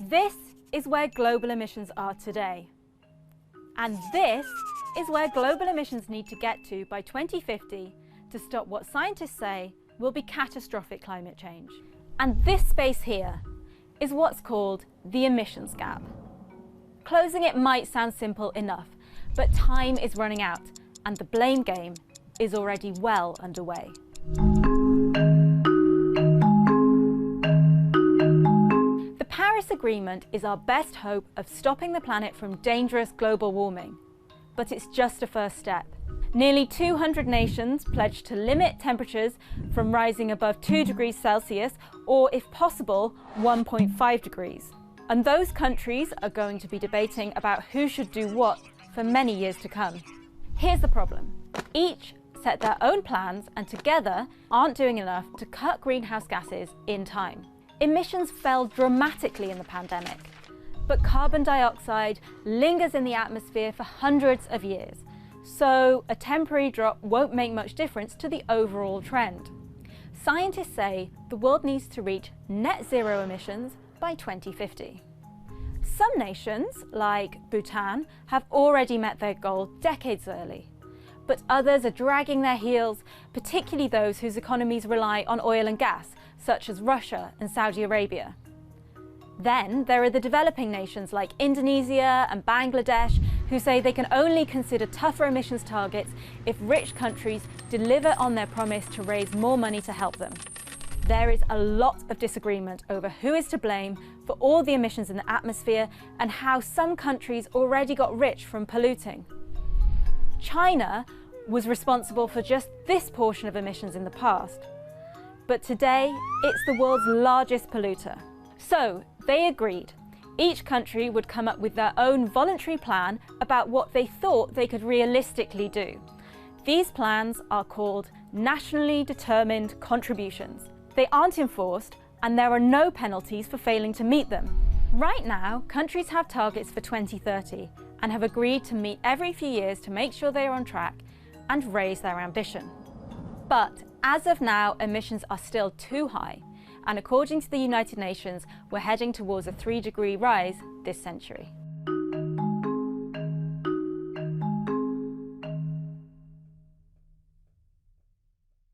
This is where global emissions are today. And this is where global emissions need to get to by 2050 to stop what scientists say will be catastrophic climate change. And this space here is what's called the emissions gap. Closing it might sound simple enough, but time is running out and the blame game is already well underway. The Paris Agreement is our best hope of stopping the planet from dangerous global warming, but it's just a first step. Nearly 200 nations pledged to limit temperatures from rising above 2 degrees Celsius, or if possible, 1.5 degrees. And those countries are going to be debating about who should do what for many years to come. Here's the problem. Each set their own plans and together aren't doing enough to cut greenhouse gases in time. Emissions fell dramatically in the pandemic, but carbon dioxide lingers in the atmosphere for hundreds of years. So a temporary drop won't make much difference to the overall trend. Scientists say the world needs to reach net zero emissions by 2050. Some nations, like Bhutan, have already met their goal decades early. But others are dragging their heels, particularly those whose economies rely on oil and gas, such as Russia and Saudi Arabia. Then there are the developing nations like Indonesia and Bangladesh, who say they can only consider tougher emissions targets if rich countries deliver on their promise to raise more money to help them. There is a lot of disagreement over who is to blame for all the emissions in the atmosphere and how some countries already got rich from polluting. China was responsible for just this portion of emissions in the past, but today it's the world's largest polluter. So they agreed. Each country would come up with their own voluntary plan about what they thought they could realistically do. These plans are called nationally determined contributions. They aren't enforced and there are no penalties for failing to meet them. Right now, countries have targets for 2030 and have agreed to meet every few years to make sure they are on track and raise their ambition. But as of now, emissions are still too high. And according to the United Nations, we're heading towards a 3-degree rise this century.